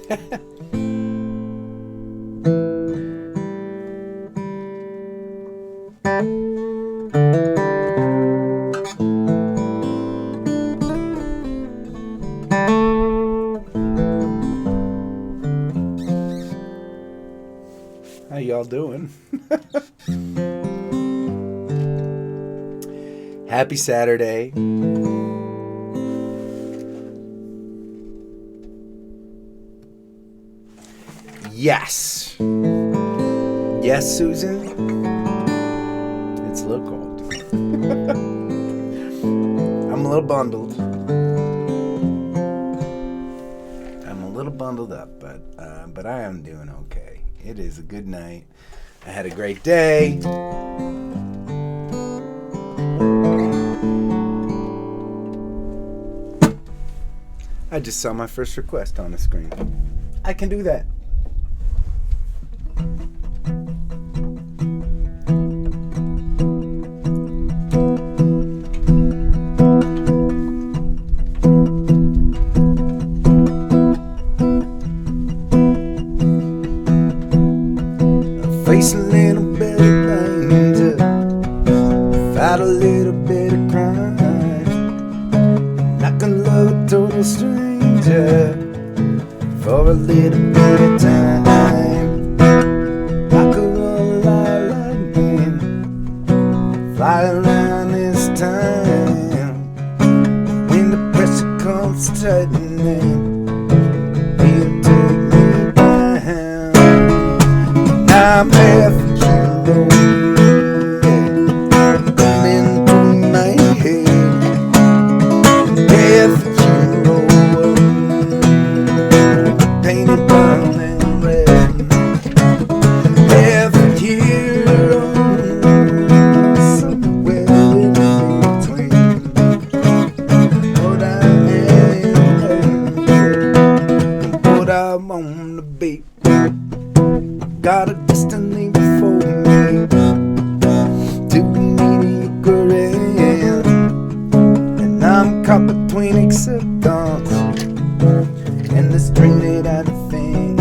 How y'all doing? Happy Saturday. Yes. Yes, Susan. It's a little cold. I'm a little bundled. I'm a little bundled up, but I am doing okay. It is a good night. I had a great day. I just saw my first request on the screen. I can do that. Face a little bit of danger, fight a little bit of crime. Not gonna love a total stranger for a little bit of time. I could run like lightning, fly around this time. When the pressure comes tightening, he'll take me down. I'm half a kilo, coming through my head. Half a kilo, painted brown and red. Half a kilo, somewhere in between. What I am and what I want to be. Got a destiny before me to be mediocre, and I'm caught between acceptance and this dream that I defend.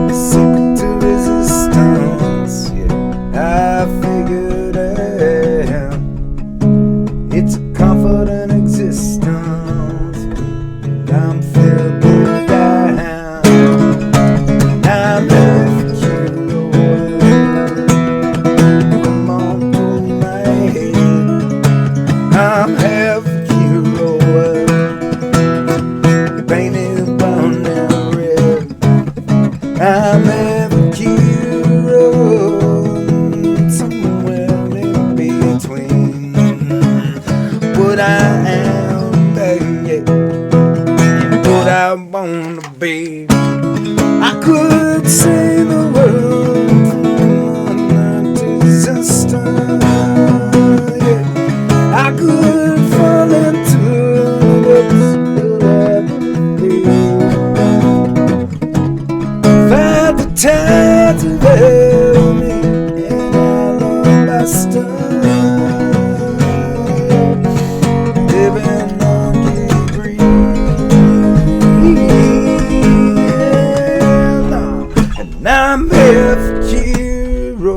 The secret to resistance, yeah, I figured out. It's a confident existence, and I'm filled with doubt. I'm half a kilo, come on through my head. I'm half a kilo, painted brown and red. I'm half a kilo, somewhere in between. What I am, yeah, what I wanna be. I could save the world from a disaster. Yeah. I could fall into the find the time to help me, and I'll understand. Living on the and I'm half a hero,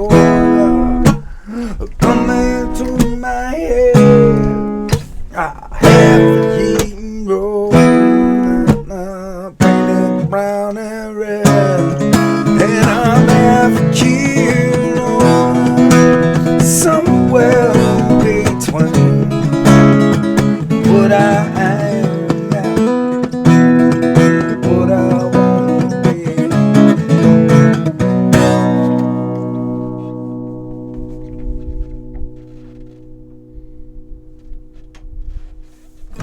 coming to my head. Half a hero, painted brown and red. And I'm half a hero, somewhere between what I am now, what I want to be.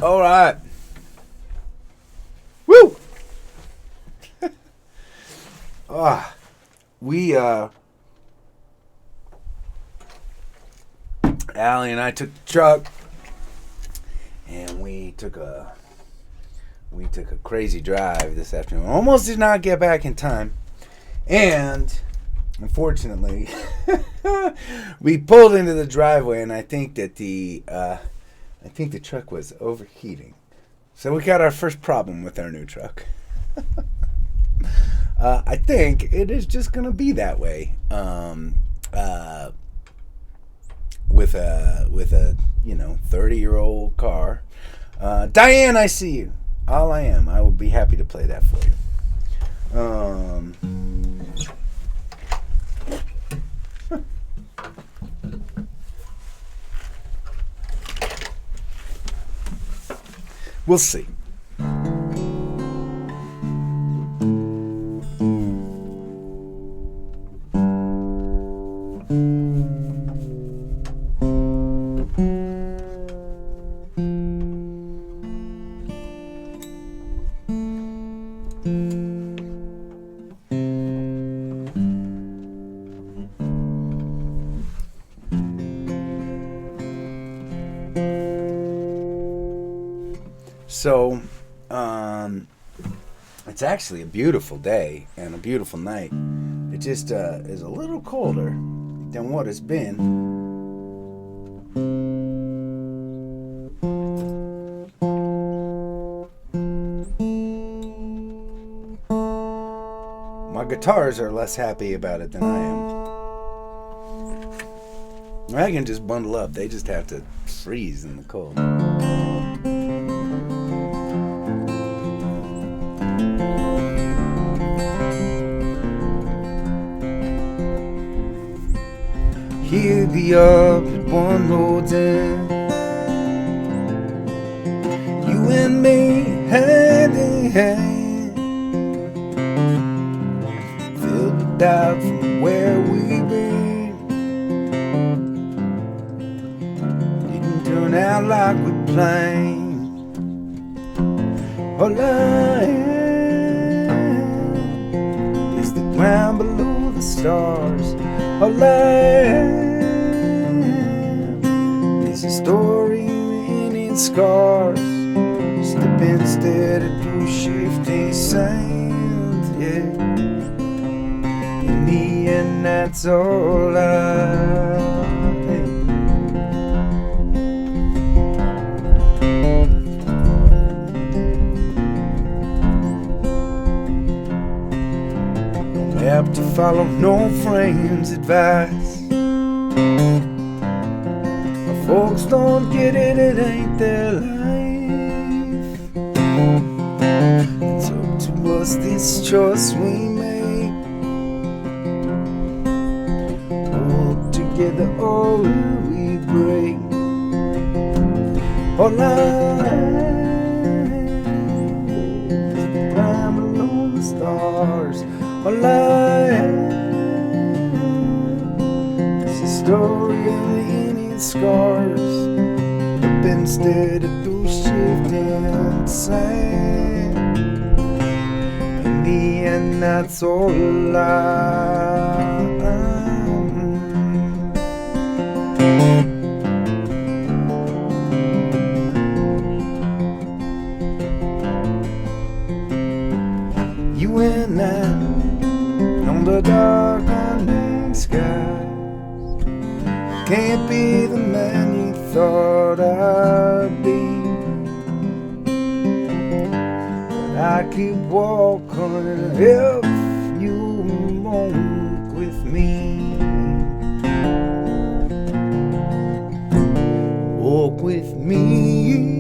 All right. Woo! Allie and I took the truck, and we took a crazy drive this afternoon. Almost did not get back in time, and unfortunately, we pulled into the driveway, and I think that the truck was overheating. So we got our first problem with our new truck. I think it is just gonna be that way. With a 30-year-old car. Diane, I see you. All I am. I will be happy to play that for you. We'll see. So, it's actually a beautiful day and a beautiful night. It just is a little colder than what it's been. My guitars are less happy about it than I am. I can just bundle up. They just have to freeze in the cold. Here the upward one holds in, you and me hand in hand, filled with doubt from where we've been. Didn't turn out like we planned. All I am is the ground below the stars. All I am is a story in its scars, slipping steady through shifting sand, yeah. In the end, that's all I am. No map to follow, no friend's advice. Folks don't get it, it ain't their life. It's up to us, this choice we make. Hold together or we break. All I is the ground below the stars. All I is a story in scars, up instead of through shifting sand. In the end, that's all I am. You and I on the darkening sky. Can't be the man you thought I'd be, but I keep walking if you won't with me. Walk with me.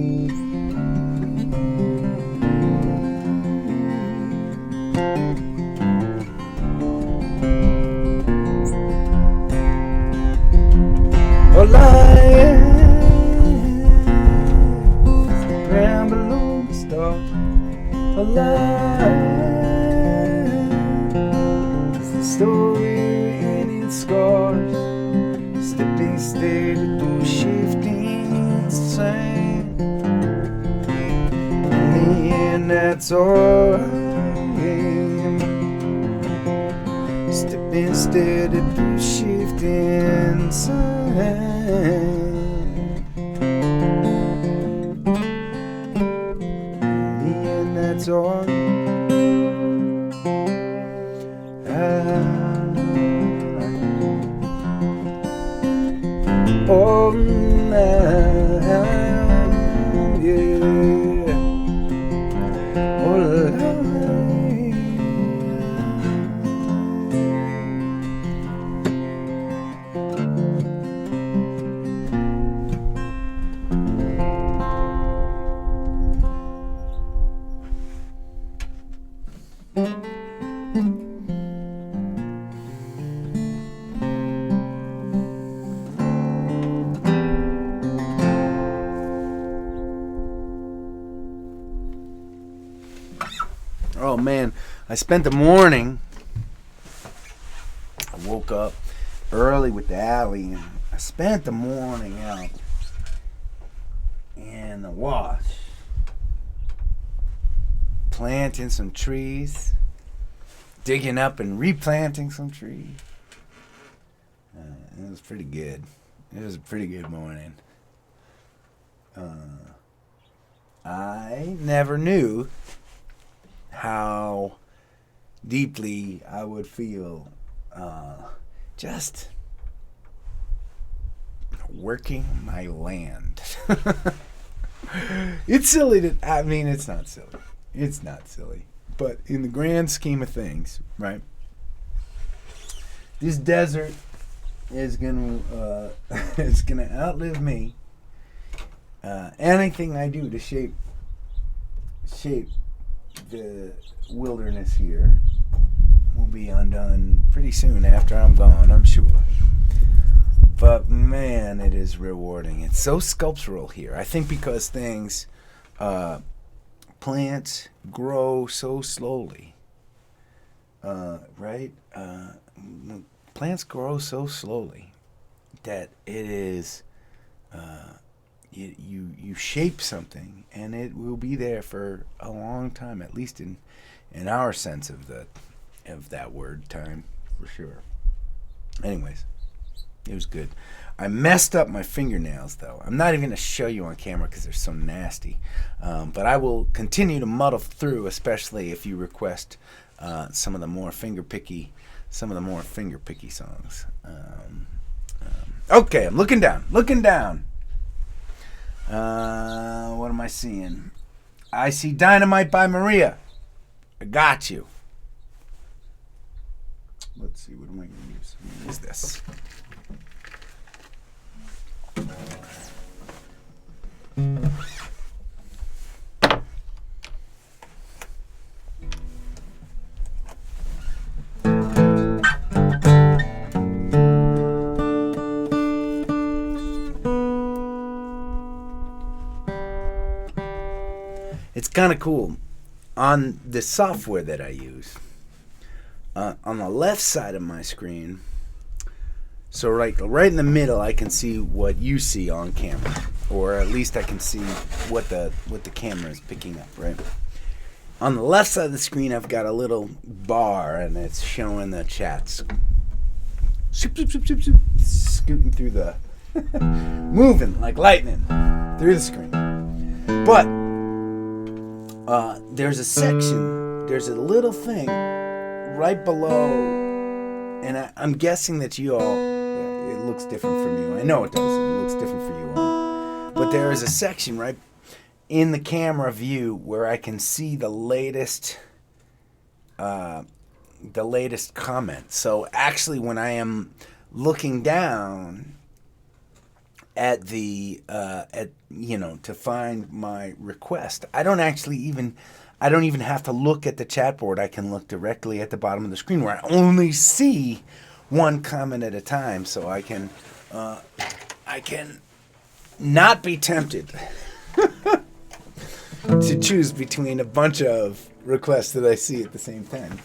All I am is the ground below the stars. All I am is the story in its scars, slipping steady through shifting sand. In the end, that's all I am, slipping steady through shifting sand. And that's all all now, yeah. All Oh man, I spent the morning. I woke up early with the alley, and I spent the morning out in the wash, planting some trees, digging up and replanting some trees. It was pretty good. It was a pretty good morning. I never knew how deeply I would feel just working my land. It's silly to, I mean, it's not silly. It's not silly. But in the grand scheme of things, right? This desert is gonna is gonna outlive me. Anything I do to shape the wilderness here will be undone pretty soon after I'm gone, I'm sure. But man, it is rewarding. It's so sculptural here. I think because things, plants grow so slowly, right? Plants grow so slowly that it is, you shape something and it will be there for a long time, at least in our sense of that word, time, for sure. Anyways, it was good. I messed up my fingernails though. I'm not even going to show you on camera because they're so nasty, but I will continue to muddle through, especially if you request some of the more finger picky songs. Okay, I'm looking down. What am I seeing? I see Dynamite by Maria. I got you. Let's see, what am I going to use? I'm going to use this. It's kind of cool. On the software that I use, on the left side of my screen, so right in the middle, I can see what you see on camera, or at least I can see what the camera is picking up. Right on the left side of the screen, I've got a little bar, and it's showing the chats, scooting through the, moving like lightning through the screen. But there's a section, there's a little thing right below, and I'm guessing that you all, it looks different from you. I know it does. It looks different for you all. But there is a section right in the camera view where I can see the latest comment. So actually, when I am looking down at the to find my request, I don't even have to look at the chat board. I can look directly at the bottom of the screen where I only see one comment at a time, so I can not be tempted to choose between a bunch of requests that I see at the same time.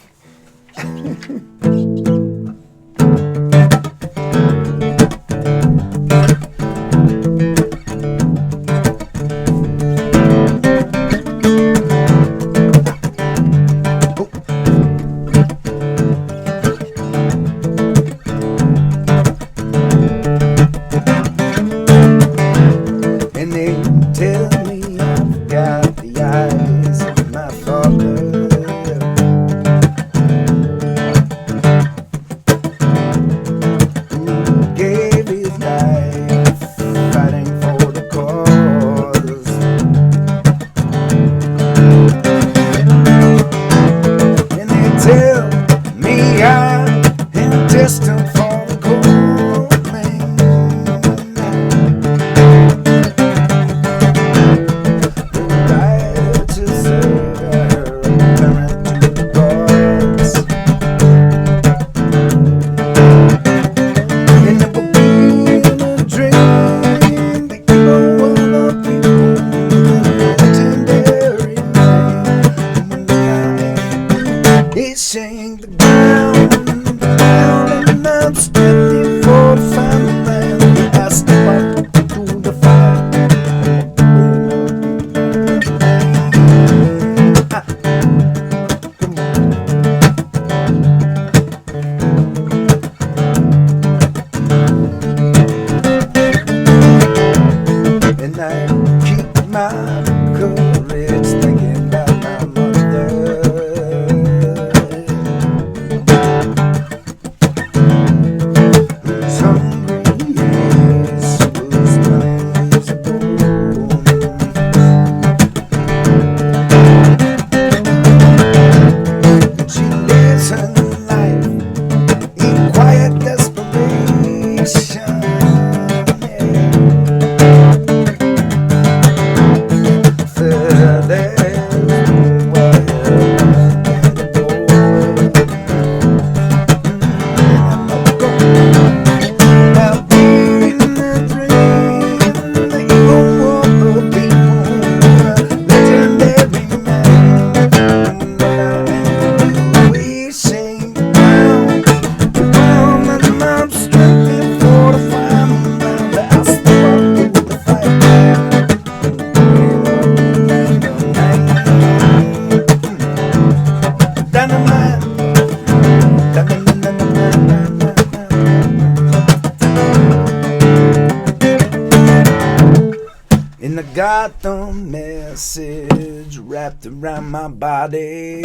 got the message wrapped around my body.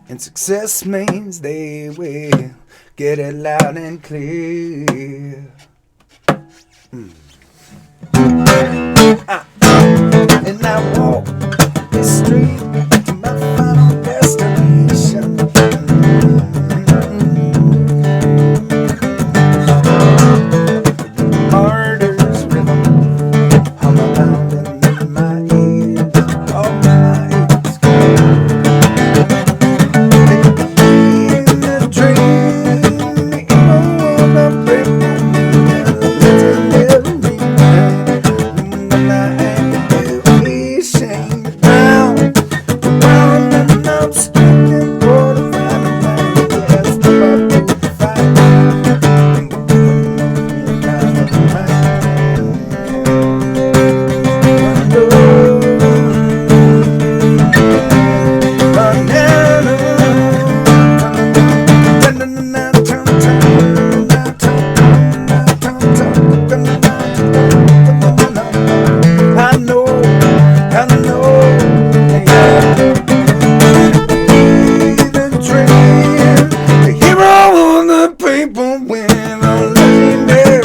And success means they will get it loud and clear. And I walk this street to my final destination. Martyr's rhythm hum around in my ears, all my ears. In the dream, the hero of the people, legendary man.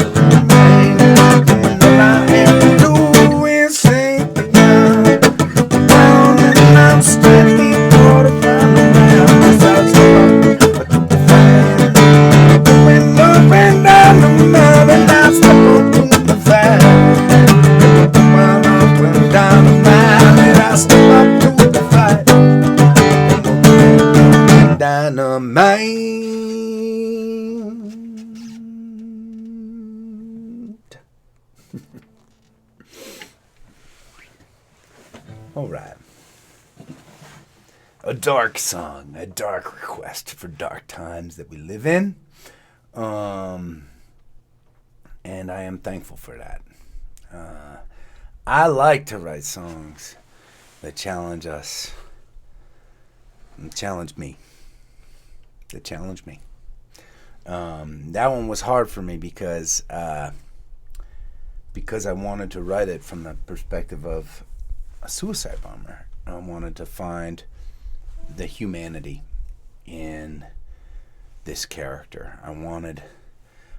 When I had to do is shame the ground, and I'm standing for the final time. Yes, the bubble to fight. Dynamite. All right. A dark song, a dark request for dark times that we live in. And I am thankful for that. I like to write songs that challenge us, and challenge me. That one was hard for me because I wanted to write it from the perspective of a suicide bomber. I wanted to find the humanity in this character.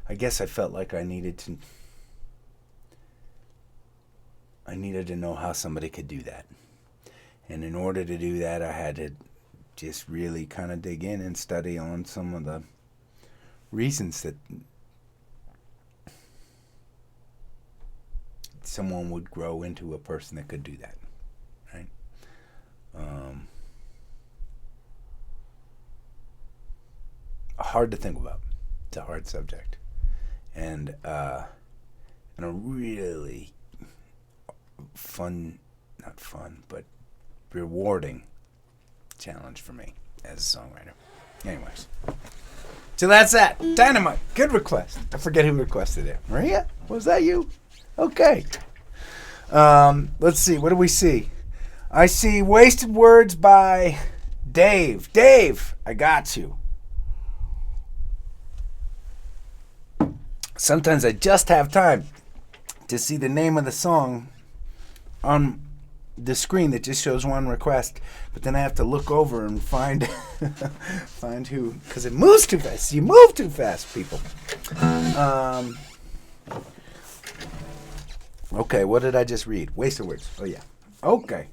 I guess I felt like I needed to know how somebody could do that. And in order to do that, I had to just really kind of dig in and study on some of the reasons that someone would grow into a person that could do that, right? Hard to think about. It's a hard subject, and a really not fun, but rewarding challenge for me as a songwriter. Anyways, so that's that. Dynamite. Good request. I forget who requested it. Maria? Was that you? Okay. Let's see. What do we see? I see Wasted Words by Dave. Dave, I got you. Sometimes I just have time to see the name of the song on the screen that just shows one request, but then I have to look over and find who, because it moves too fast. You move too fast, people. Okay, what did I just read? Wasted Words. Oh yeah. Okay.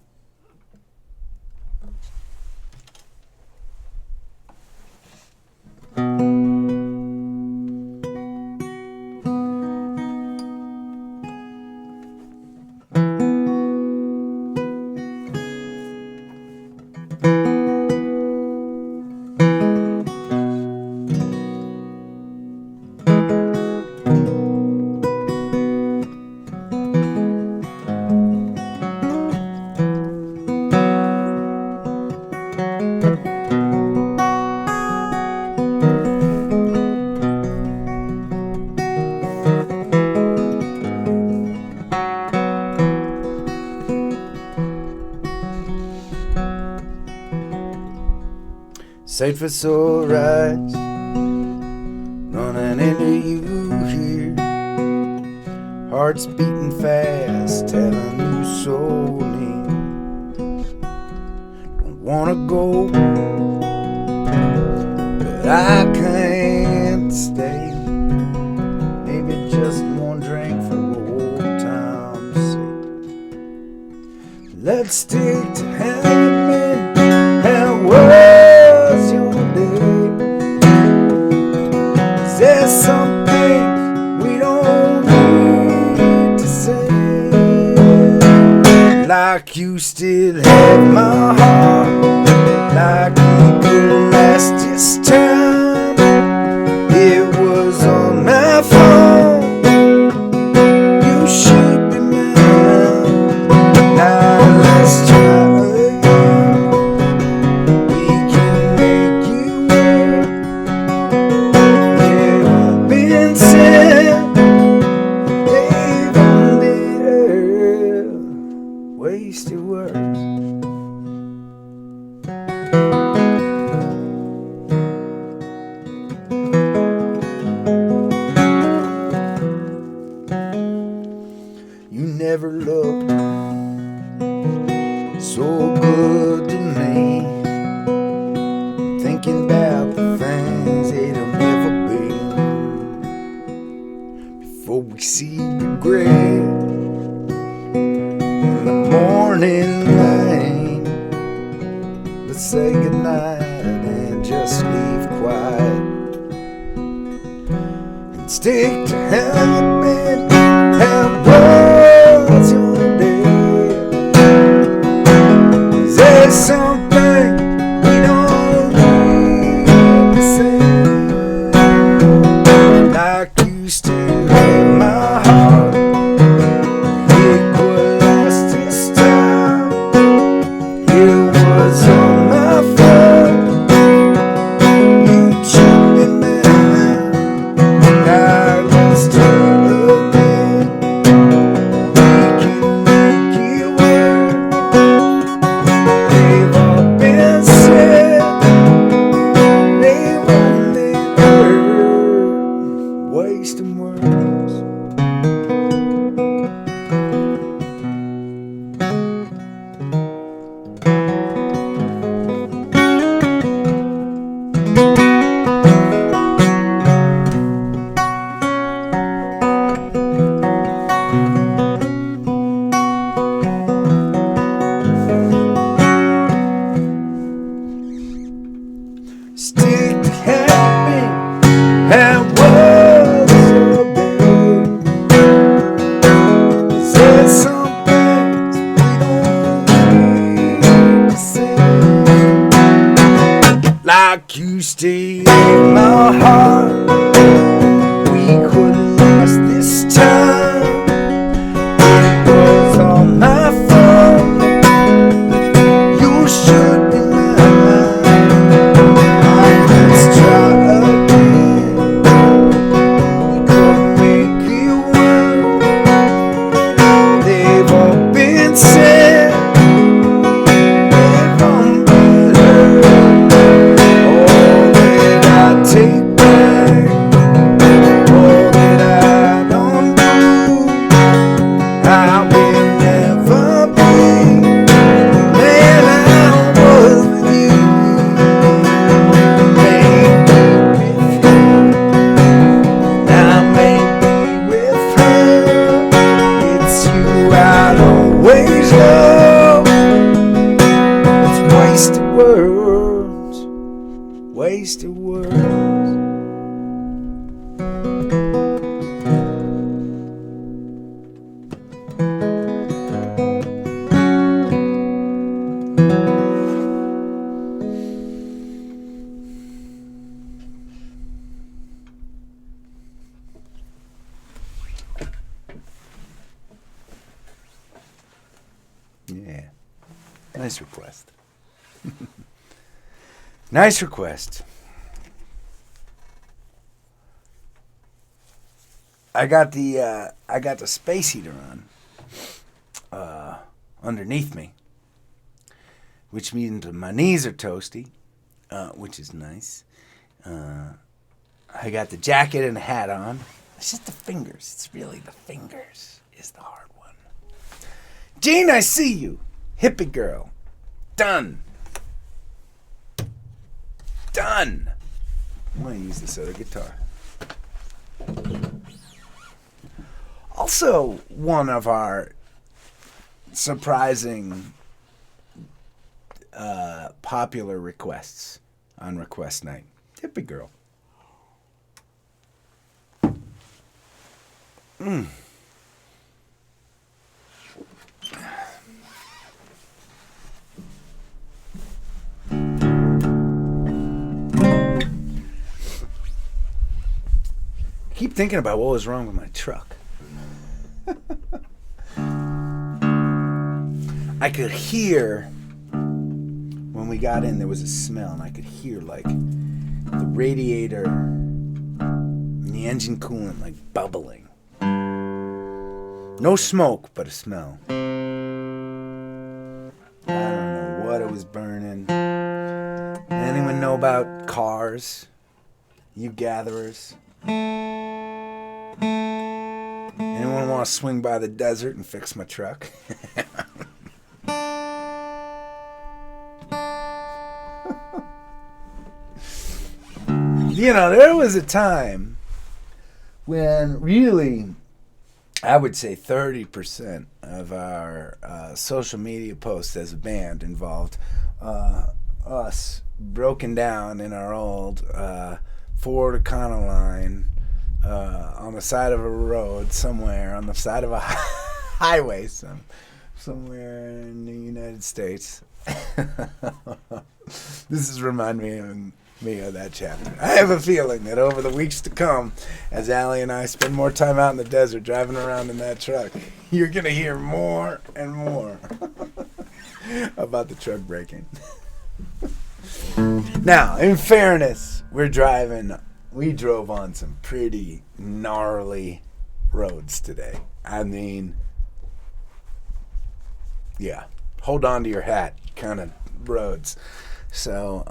Safe for sore rides, running into you here. heart's beating fast, telling you so near. Don't wanna go, but I can't stay. Maybe just one drink for old time's sake. Let's stick to heaven. How was your day? Is there something we don't need to say? Like you still have my heart, like we could last this time. It was on my phone. You should be mine. Now let's try again. We can make it work. Yeah, I've been sent. They've ended earth. Wasted words. You never looked so good to me. Thinking about the things that'll never be. Before we see regret in the morning light, let's say goodnight and just leave quiet. And stick to heaven. How was your day? Is there something we don't need to say? Like you still have my heart. It could last this time. It was on my phone. You should be mine. Now let's try again. We can make it work. They've all been said. They've only heard wasting words. Stick to happy. How was your day? Is there something we don't need to say? Like you stay in my heart. We couldn't last this time. It was on my phone. You should be mine. Let's try again. We could make it work. They've all been said. They've all been heard. All that I take back, all that I don't do, I will never be the man I was with you. Maybe with him, now maybe with her. It's you I'll always love. It's wasted words, wasted words. Yeah, nice request. Nice request. I got the space heater on underneath me, which means my knees are toasty, which is nice. I got the jacket and the hat on. It's just the fingers. It's really the fingers. is the hard one. Gene, I see you. Hippie girl. Done. Done. I'm going to use this other guitar. Also, one of our surprising popular requests on request night. Hippie girl. Keep thinking about what was wrong with my truck. I could hear when we got in, there was a smell, and I could hear like the radiator and the engine coolant like bubbling. No smoke, but a smell. I don't know what it was burning. Anyone know about cars? You gatherers? Anyone want to swing by the desert and fix my truck? You know, there was a time when really, I would say 30% of our social media posts as a band involved us broken down in our old Ford Econoline on the side of a road somewhere, on the side of a highway somewhere in the United States. This is reminding me of that chapter. I have a feeling that over the weeks to come, as Allie and I spend more time out in the desert driving around in that truck, you're going to hear more and more about the truck breaking. Now, in fairness, we drove on some pretty gnarly roads today. I mean, yeah, hold on to your hat kind of roads. So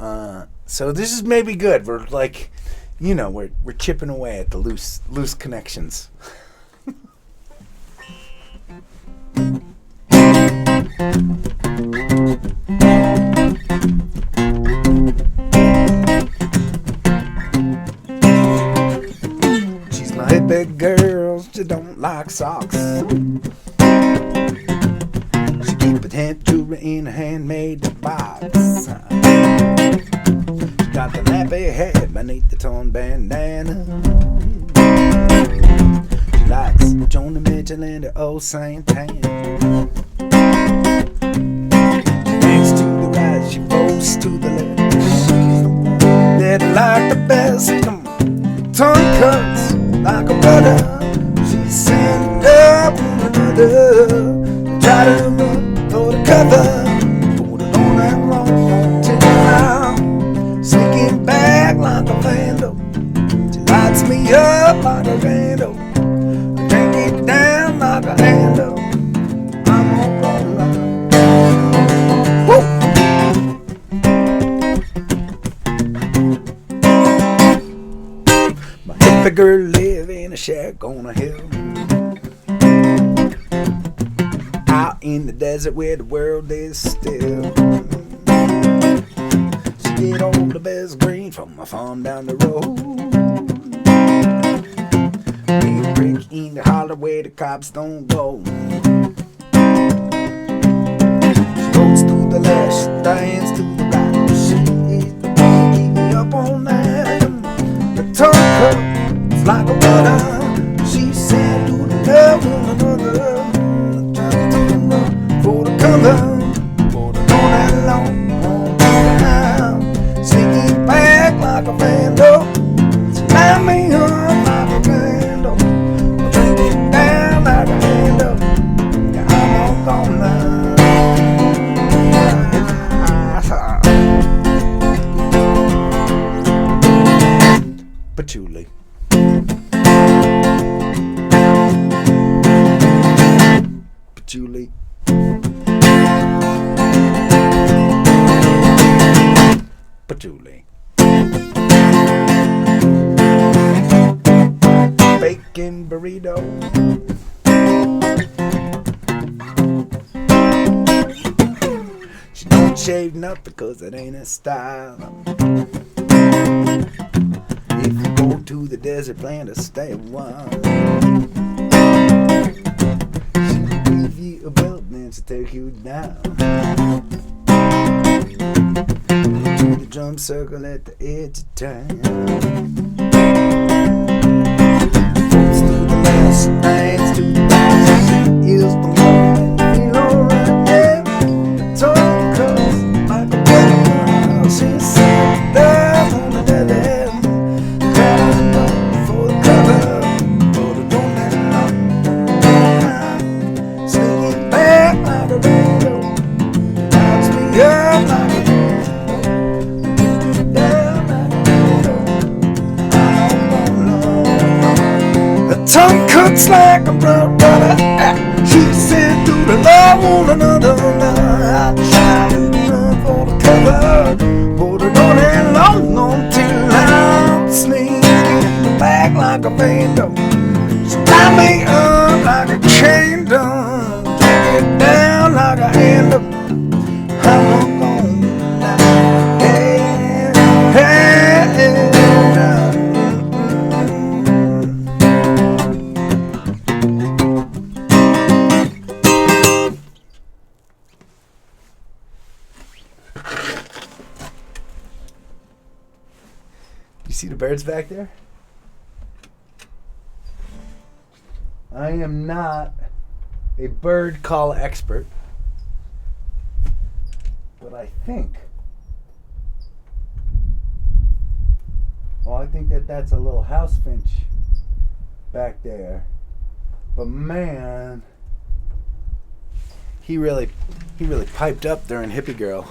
this is maybe good. We're like, you know, we're chipping away at the loose connections. She's my hippie girl. She don't like socks. She keep a hand jewelry in a handmade box. She got the nappy head beneath the torn bandana. She likes Joni Mitchell and the old Santana. She thinks to the right, she folds to the left. She's the one that I like the best. Come on, tongue cuts like a brother. She's sitting up with another. Try to run for the cover. Put it on that long till now. Sneaking back like a vandal. She lights me up like a candle. I drink it down like a handle. I'm on roll line. Woo! My hippie girl live in a shack on a hill. Out in the desert where the world is still. She get all the best green from my farm down the road. Big brick in the holler where the cops don't go. She goes to the left, she stands to the right. She is the one keep me up all night. The tongue cut like a butter. She said to the love of another. For the color, for the know that long time. Sneaking back like a vandal. Light me up like a candle. Drink it down like a handle. Yeah, I'm all gone now. Patchouli. Patchouli. Patchouli. Bacon burrito. shaving up because it ain't a style. If you go to the desert, plan to stay a while. She'll give you a belt, then she'll take you down to the drum circle at the edge of town. Folks to the last nights, to the last is the one that feel alright, yeah. The tongue cuts like a bell. She sat down on the dead end, crying up for the cover, for the don't let it knock. Swinging back like a rainbow, knocks me up like a tongue cuts like a blood brother. She said, do the love one another. I tried to run for the cover, but I don't hang long until I'm sneaking back like a vandal. She tied me up like a chain dog, drag it down like a handle. I'm gone now. Hey, hey, hey, now. You see the birds back there? I am not a bird call expert, but I think that's a little house finch back there. But man, he really piped up during Hippie Girl.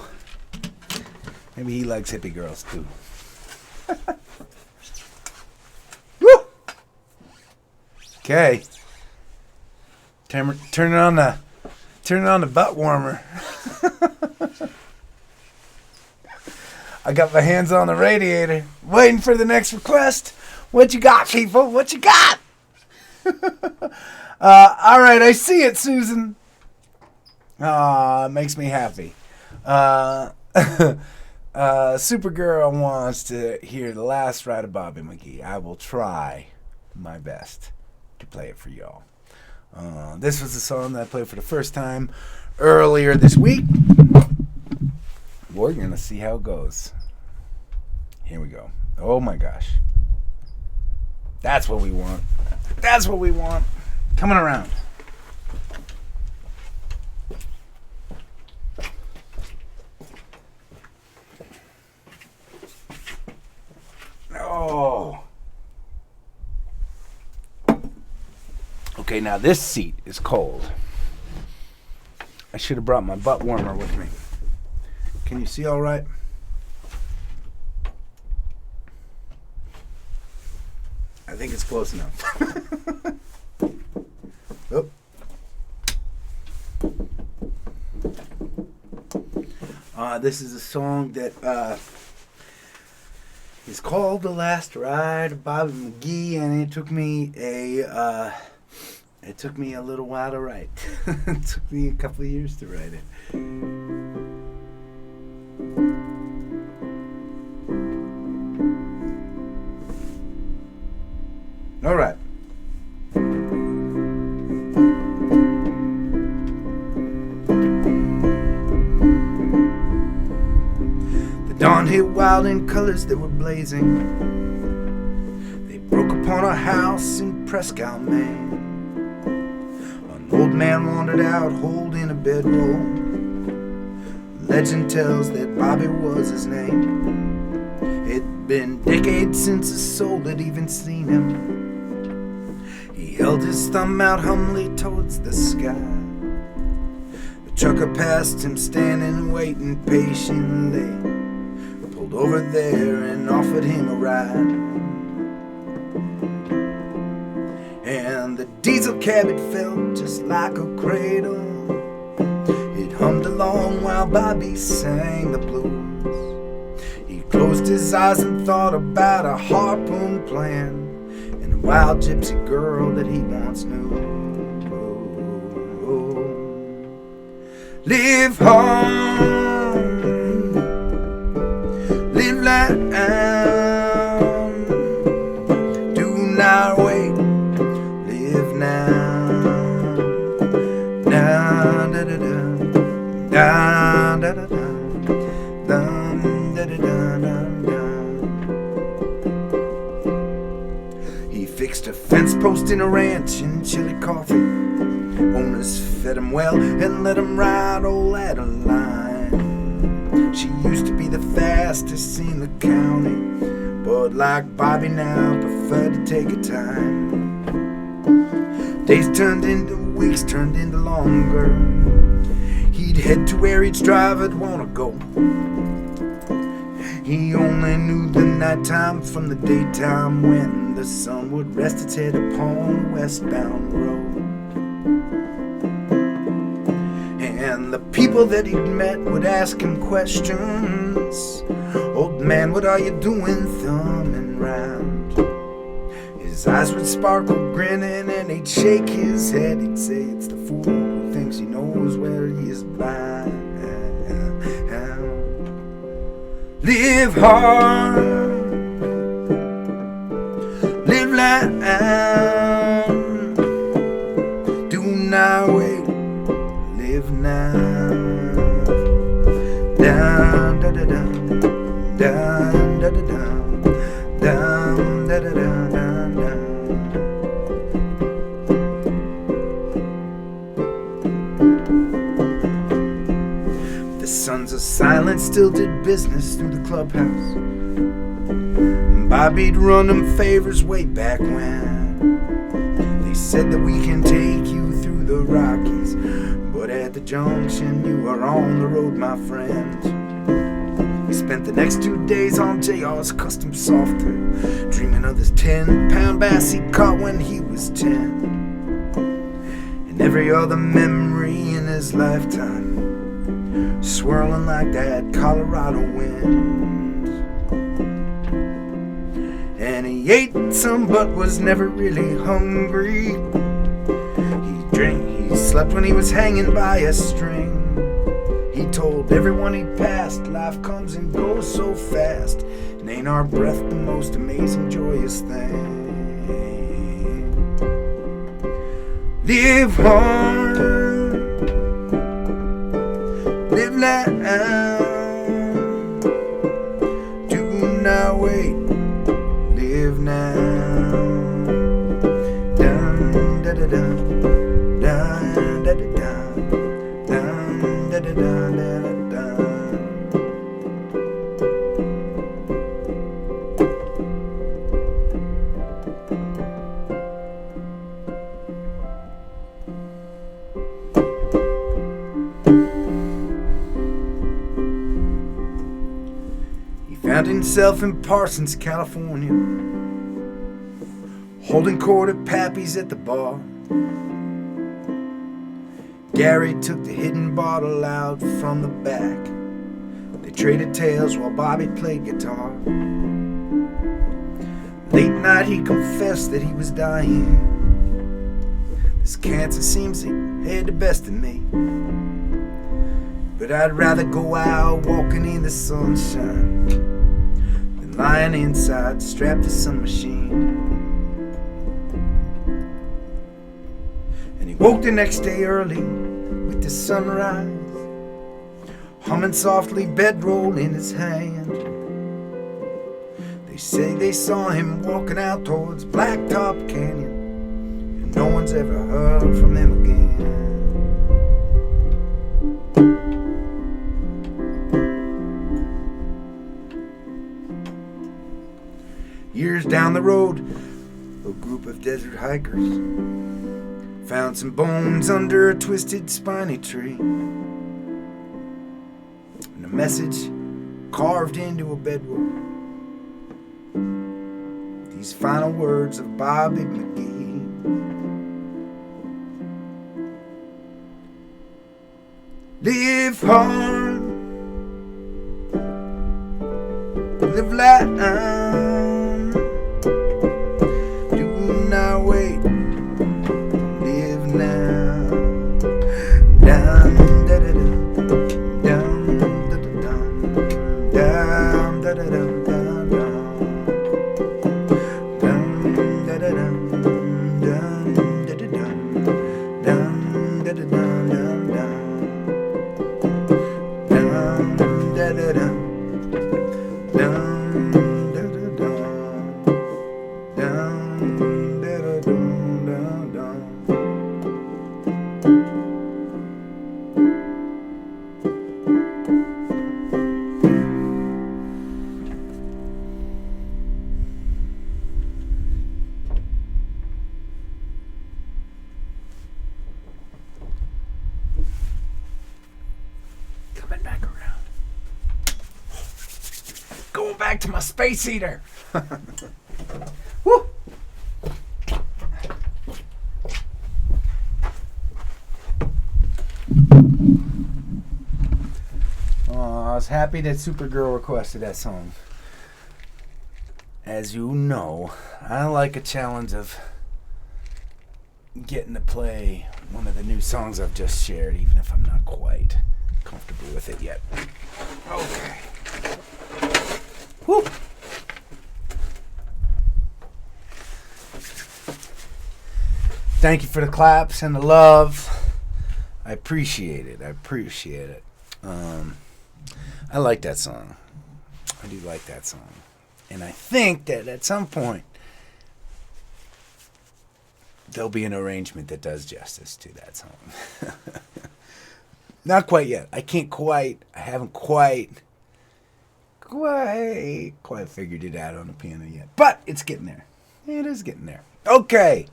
Maybe he likes hippie girls too. Woo! Okay. Turn it on the butt warmer. I got my hands on the radiator, waiting for the next request. What you got, people? What you got? All right, I see it, Susan. It makes me happy. Supergirl wants to hear the last ride of Bobby McGee. I will try my best to play it for y'all. This was a song that I played for the first time earlier this week. We're going to see how it goes. Here we go. Oh my gosh. That's what we want. That's what we want. Coming around. Oh. Okay, now this seat is cold. I should have brought my butt warmer with me. Can you see all right? I think it's close enough. Oh. This is a song that is called "The Last Ride of Bobby McGee," and it took me a little while to write. It took me a couple of years to write it. All right. The dawn hit wild in colors that were blazing. They broke upon a house in Prescott, Maine. An old man wandered out holding a bedroll. Legend tells that Bobby was his name. It'd been decades since a soul had even seen him. He held his thumb out humbly towards the sky. The trucker passed him standing waiting patiently, pulled over there and offered him a ride. And the diesel cab, it felt just like a cradle. It hummed along while Bobby sang the blues. He closed his eyes and thought about a harpoon plan and a wild gypsy girl that he once knew. Live home da da da da da da da da da da da. He fixed a fence post in a ranch in Chili Coffee. Owners fed him well and let him ride old Adeline. She used to be the fastest in the county, but like Bobby now, preferred to take her time. Days turned into weeks, turned into longer. He'd head to where each driver'd wanna go. He only knew the nighttime from the daytime, when the sun would rest its head upon a westbound road. And the people that he'd met would ask him questions. Old man, what are you doing thumbing round? His eyes would sparkle grinning and he'd shake his head. He'd say, it's the fool who thinks he knows where he is blind. Live hard, live loud, do not wait, live now. Down, da da da, down, da da da, down, da da da, down, down. The sons of silence still did business through the clubhouse. Bobby'd run them favors way back when. They said that we can take you through the Rockies, but at the junction you are on the road, my friend. He spent the next 2 days on JR's custom software, dreaming of this 10-pound bass he caught when he was 10, and every other memory in his lifetime, swirling like that Colorado wind. And he ate some but was never really hungry. He drank, he slept when he was hanging by a string. He told everyone he passed, life comes and goes so fast, and ain't our breath the most amazing, joyous thing? Live hard, live loud, do not wait, live now. Dun da da da, dun da da da, dun da da da da da. Found himself in Parsons, California, holding court at Pappy's at the bar. Gary took the hidden bottle out from the back. They traded tales while Bobby played guitar. Late night he confessed that he was dying. This cancer seems to had the best of me, but I'd rather go out walking in the sunshine than lying inside strapped to some machine. And he woke the next day early with the sunrise, humming softly, bedroll in his hand. They say they saw him walking out towards Blacktop Canyon, and no one's ever heard from him again. Years down the road, a group of desert hikers found some bones under a twisted spiny tree, and a message carved into a bedroll. These final words of Bobby McGee: live hard, live loud, do not wait, live now. Down da da da, down da da da, down da da da, down da da da, down da da da, down da da da, down. Coming back around. Going back to my space heater. Woo! I was happy that Supergirl requested that song. As you know, I like a challenge of getting to play one of the new songs I've just shared, even if I'm not quite comfortable with it yet. Okay. Woo! Thank you for the claps and the love. I appreciate it. I like that song. I do like that song. And I think that at some point there'll be an arrangement that does justice to that song. Not quite yet. I haven't quite figured it out on the piano yet. But it's getting there. It is getting there. Okay.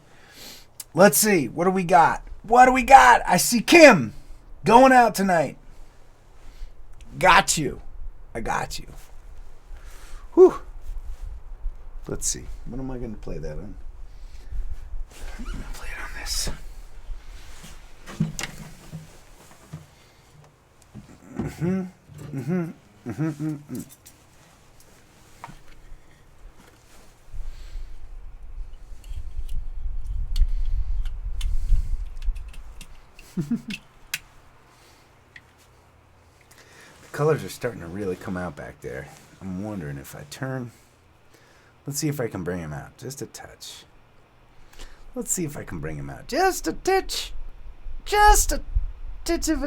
Let's see. What do we got? I see Kim going out tonight. Got you. I got you. Whew. Let's see. What am I going to play that on? I'm going to play it on this. The colors are starting to really come out back there. I'm wondering if I turn. Let's see if I can bring him out. Just a touch. Let's see if I can bring him out. Just a titch. Just a titch of a...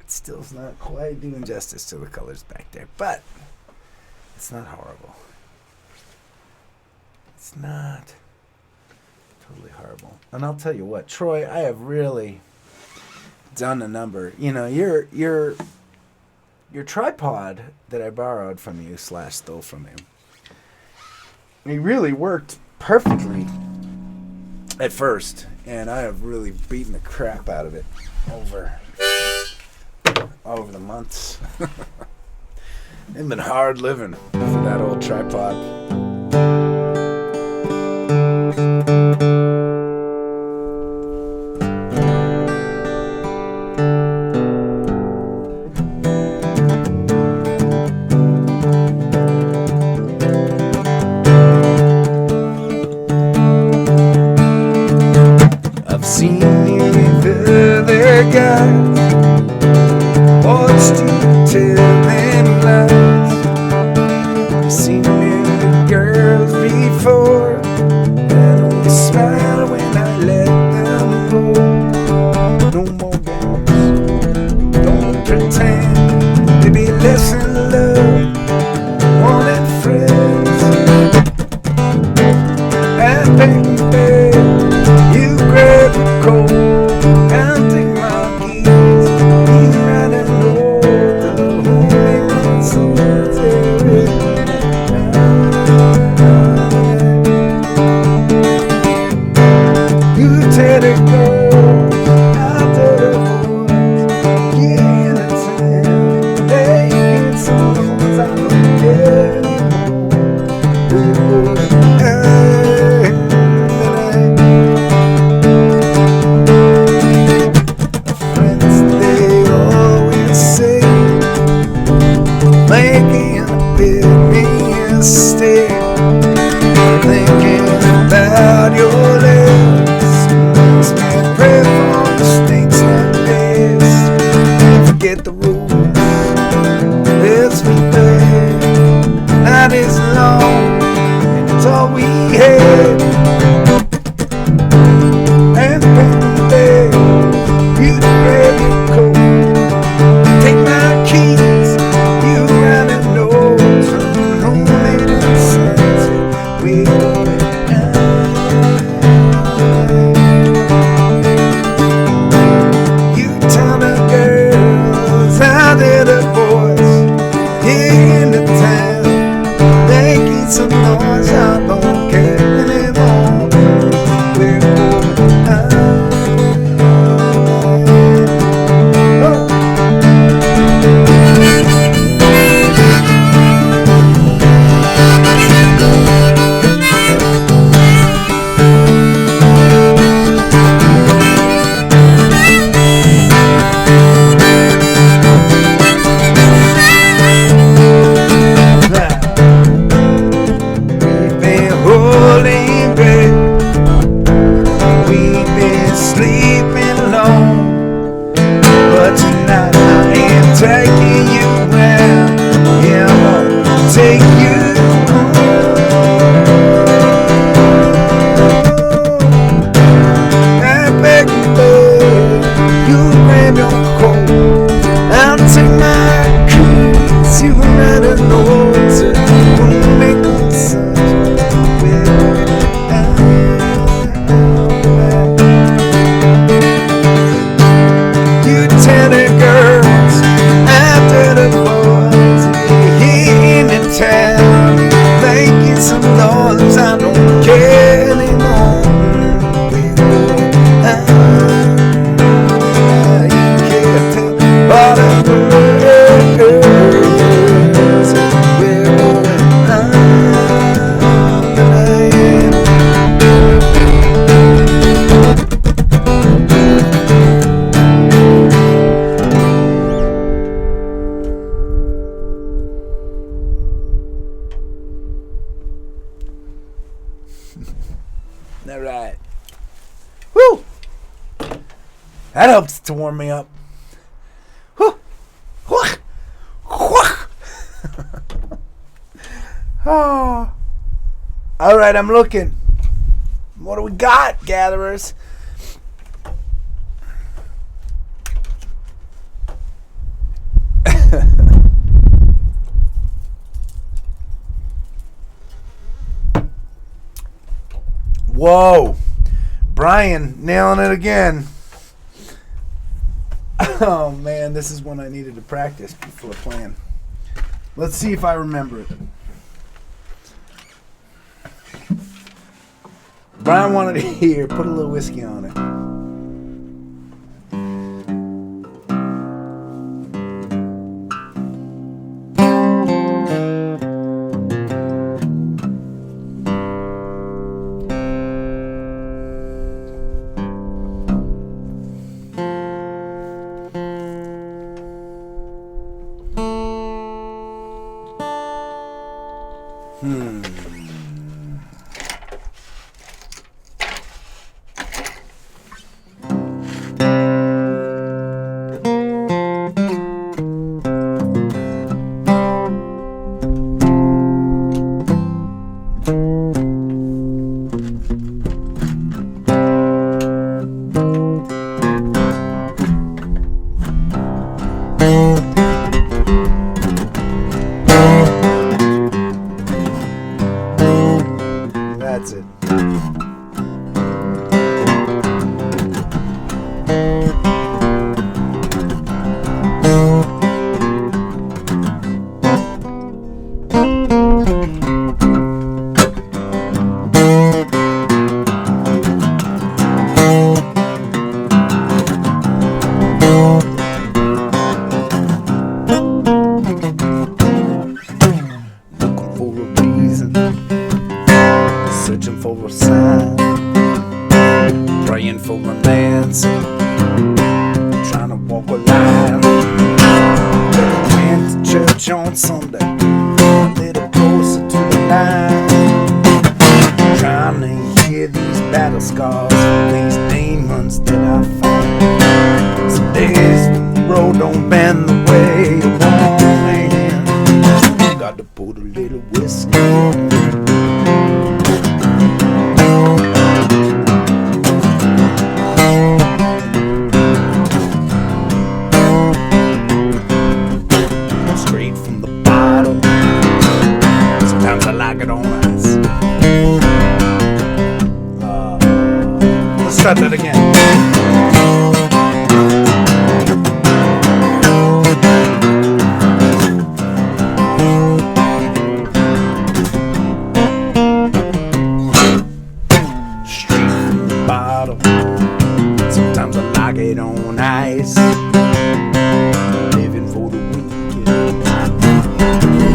It still's not quite doing justice to the colors back there. But it's not horrible. It's not totally horrible. And I'll tell you what, Troy, I have really done a number. You know, your tripod that I borrowed from you / stole from you, it really worked perfectly at first, and I have really beaten the crap out of it over the months. It's been hard living for that old tripod. Seen you with other guys, watched you tell them lies. You've seen many girls before, and only smile when I let them go. No more games, don't pretend to be less in love, wanted friends. And baby, you grab the coat and take my keys. You rather know the only one cemetery. You tell the girls, I tell the boys, yeah, that's it. They get some songs I don't care anymore. Making a big mistake, thinking about your lips makes me pray That helps to warm me up. Oh. All right, I'm looking. What do we got, gatherers? Whoa. Brian nailing it again. Oh, man, this is one I needed to practice before playing. Let's see if I remember it. Brian wanted to hear, put a little whiskey on it. That's it. Searching for a sign, praying for romance, trying to walk a line. Went to church on Sunday, a little closer to the line, trying to hear these battle scars, these demons that I find. Some days the road don't bend the way you want it. Got to put a little whiskey on it. Let's try that again. Straight from the bottle. Sometimes I like it on ice. Living for the weekend.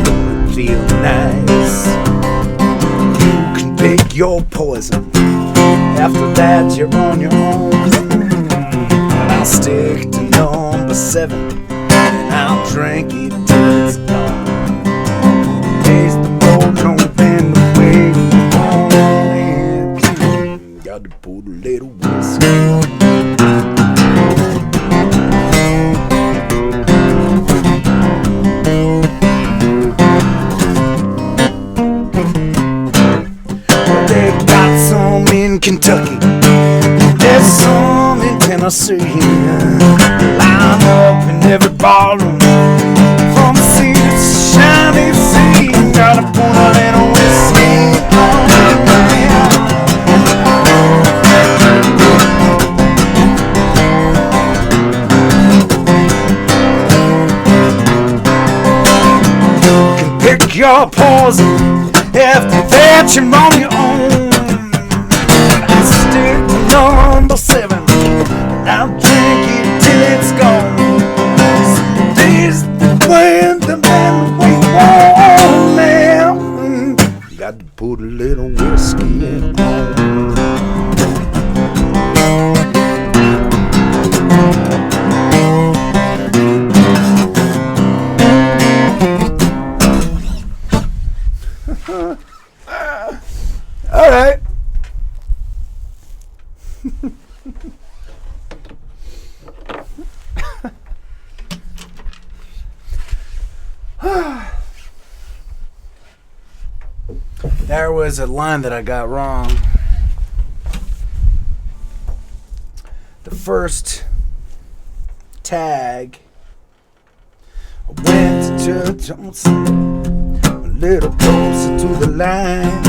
Gonna feel nice. You can pick your poison. After that, you're on your own. But I'll stick to number 7, and I'll drink it till it's gone. Taste the road, don't bend the way you want it. Got to put a little whiskey on it. Kentucky, there's some in Tennessee. Line up in every ballroom, from the sea to shiny sea. Gotta put a little whiskey on it. You can pick your poison. After that, you're on your own. Stick to number 7. I'll drink it till it's gone. This the wind, the way warm now. Got to put a little whiskey in on. All right. There was a line that I got wrong. The first tag, I went to church on Sunday, a little closer to the line,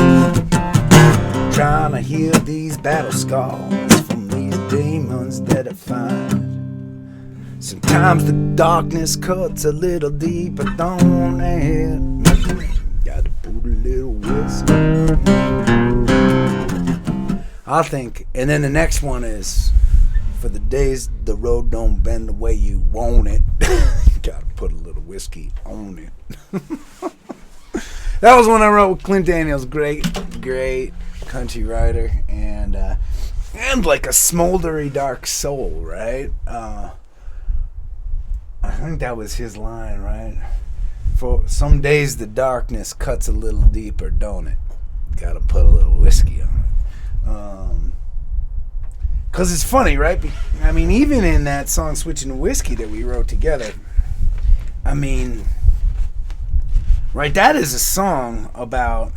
trying to heal these battle scars from these demons that I find. Sometimes the darkness cuts a little deeper, don't it? Gotta put a little whiskey. I think, and then the next one is, for the days the road don't bend the way you want it, gotta put a little whiskey on it. That was one I wrote with Clint Daniels, great country writer, and like a smoldery dark soul, right? I think that was his line, right? For some days the darkness cuts a little deeper, don't it? Gotta put a little whiskey on it. Because it's funny, right? I mean, even in that song Switching to Whiskey that we wrote together, I mean, right, that is a song about,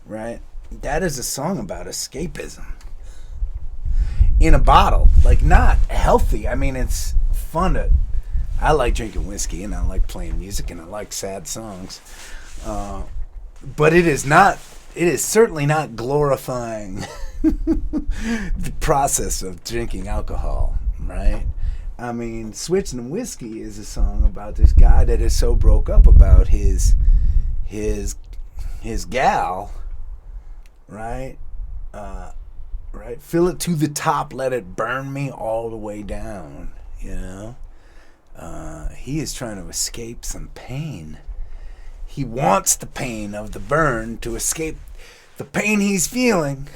right? That is a song about escapism. In a bottle. Like, not healthy. I mean, it's fun to... I like drinking whiskey, and I like playing music, and I like sad songs. But it is certainly not glorifying the process of drinking alcohol, right? I mean, Switching to Whiskey is a song about this guy that is so broke up about his gal, right? Right? Fill it to the top, let it burn me all the way down, you know? He is trying to escape some pain. He wants the pain of the burn to escape the pain he's feeling.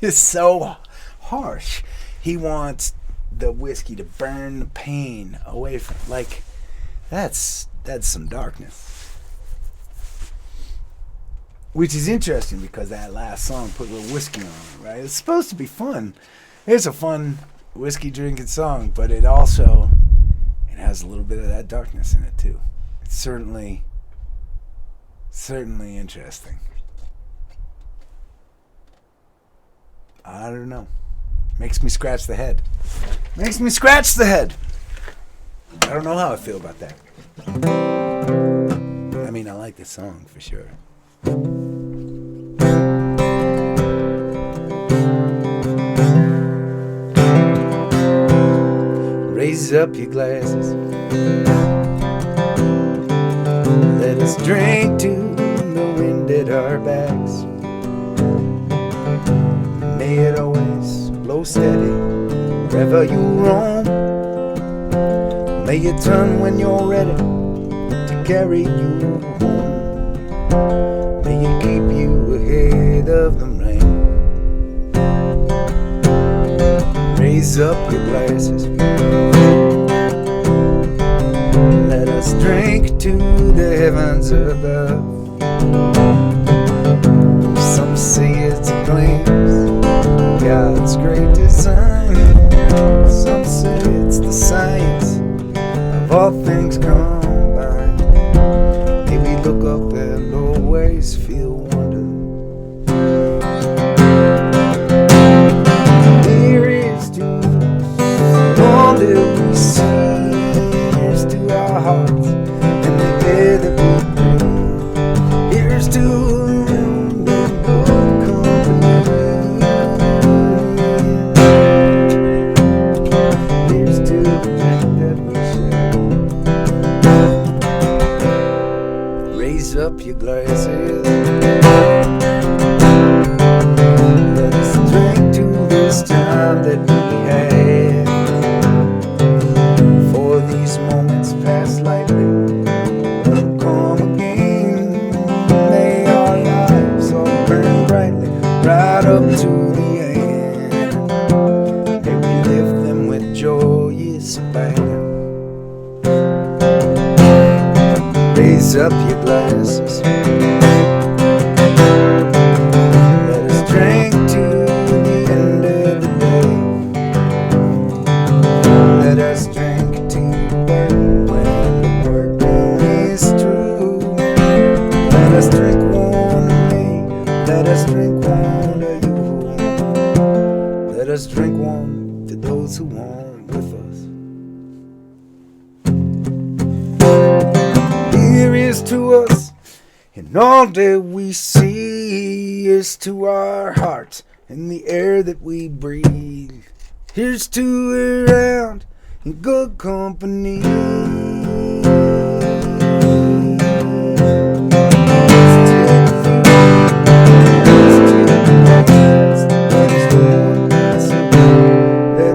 Is so harsh. He wants the whiskey to burn the pain away from, like, that's some darkness. Which is interesting because that last song put a little whiskey on it, right? It's supposed to be fun. It's a fun whiskey drinking song, but it has a little bit of that darkness in it too. It's certainly interesting. I don't know. Makes me scratch the head. I don't know how I feel about that. I mean, I like the song for sure. Raise up your glasses. Let us drink to the wind at our backs. May it always blow steady wherever you roam. May it turn when you're ready to carry you home. May it keep you ahead of the rain. Raise up your glasses. Let us drink to the heavens above. Some say it's a glimpse God's great design. Some say it's the science of all things combined. May we look up and always feel wonder. Here is to all that we see. Here's to our hearts and the air that we breathe. Here's to up your glasses. Let us drink to this time that we had. For these moments pass lightly, won't come again. May our lives all burn brightly right up to the end. May we lift them with joyous abandon. Raise up your glasses. Let us drink to the end of the day. Let us drink to when the working is true. Let us drink warmly on with us. Here is to us, and all that we see is to our hearts and the air that we breathe. Here's to around in good company. Let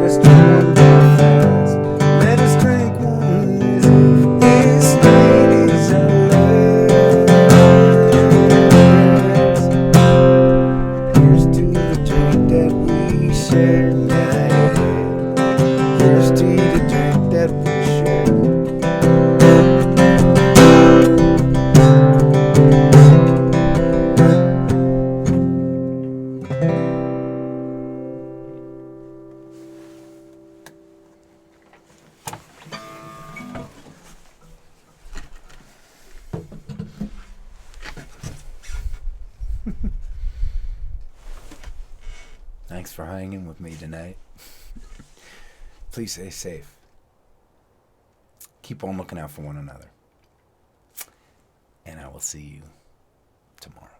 us drink fast. Let us drink one as if this night is our last. Here's to the drink that we share tonight. Here's to the drink that we share. Thanks for hanging with me tonight. Please stay safe. Keep on looking out for one another. And I will see you tomorrow.